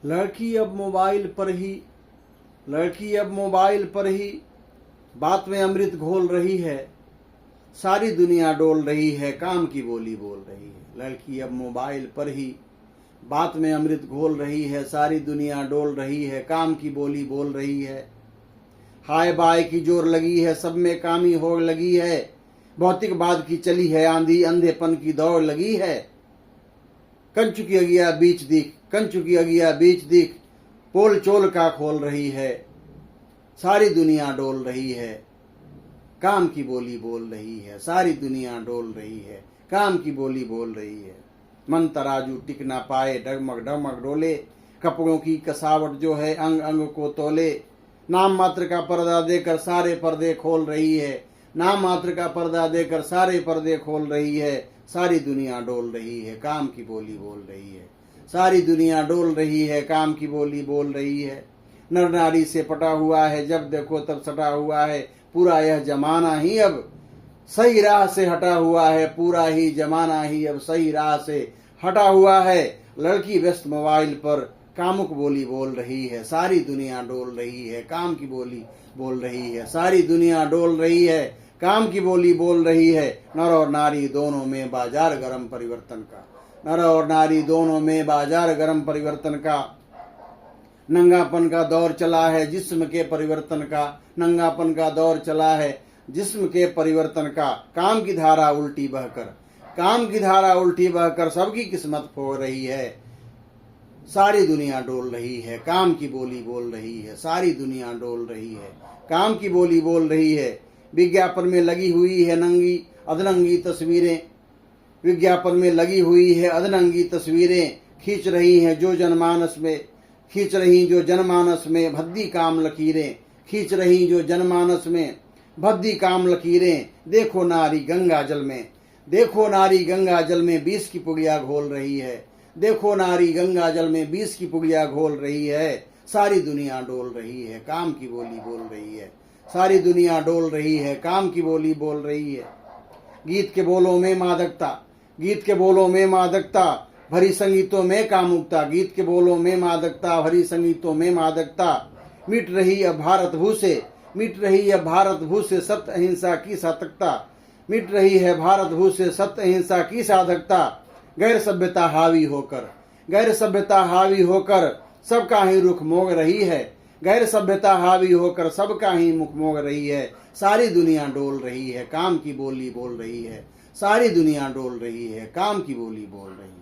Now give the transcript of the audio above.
लड़की अब मोबाइल पर ही बात में अमृत घोल रही है। सारी दुनिया डोल रही है, काम की बोली बोल रही है। लड़की अब मोबाइल पर ही बात में अमृत घोल रही है। सारी दुनिया डोल रही है, काम की बोली बोल रही है। हाय बाय की जोर लगी है, सब में कामी हो लगी है। भौतिकवाद की चली है आंधी, अंधेपन की दौड़ लगी है। कंचुकी अगिया बीच दिख, पोल चोल का खोल रही है। सारी दुनिया डोल रही है, काम की बोली बोल रही है। सारी दुनिया डोल रही है, काम की बोली बोल रही है। मन तराजू टिक ना पाए, डगमग डगमग डोले। कपड़ों की कसावट जो है अंग अंग को तोले। नाम मात्र का पर्दा देकर सारे पर्दे खोल रही है। नाम मात्र का पर्दा देकर सारे पर्दे खोल रही है। सारी दुनिया डोल रही है, काम की बोली बोल रही है। सारी दुनिया डोल रही है, काम की बोली बोल रही है। नर नारी से पटा हुआ है, जब देखो तब सटा हुआ है। पूरा यह जमाना ही अब सही राह से हटा हुआ है। पूरा ही जमाना ही अब सही राह से हटा हुआ है। लड़की व्यस्त मोबाइल पर कामुक बोली बोल रही है। सारी दुनिया डोल रही है, काम की बोली बोल रही है। सारी दुनिया डोल रही है, काम की बोली बोल रही है। नर और नारी दोनों में बाजार गरम परिवर्तन का। नर और नारी दोनों में बाजार गरम परिवर्तन का। नंगापन का दौर चला है, जिस्म के परिवर्तन का। नंगापन का दौर चला है, जिस्म के परिवर्तन का। काम की धारा उल्टी बहकर सबकी किस्मत खो रही है। सारी दुनिया डोल रही है, काम की बोली बोल रही है। सारी दुनिया डोल रही है, काम की बोली बोल रही है। विज्ञापन में लगी हुई है नंगी अधनंगी तस्वीरें। विज्ञापन में लगी हुई है अधनंगी तस्वीरें। खींच रही जो जनमानस में भद्दी काम लकीरें। खींच रही जो जनमानस में भद्दी काम लकीरें। देखो नारी गंगा जल में 20 की पुड़िया घोल रही है। देखो नारी गंगा जल में 20 की पुड़िया घोल रही है। सारी दुनिया डोल रही है, काम की बोली बोल रही है। सारी दुनिया डोल रही है, काम की बोली बोल रही है। गीत के बोलों में मादकता भरी संगीतों में कामुकता। गीत के बोलों में मादकता भरी संगीतों में मादकता। मिट रही अब भारत भू से सत्य अहिंसा की साधकता। मिट रही है भारत भू से सत्य अहिंसा की साधकता। गैर सभ्यता हावी होकर सबका ही रुख मोग रही है। गैर सभ्यता हावी होकर सबका ही मुख मोग रही है। सारी दुनिया डोल रही है, काम की बोली बोल रही है। सारी दुनिया डोल रही है, काम की बोली बोल रही है।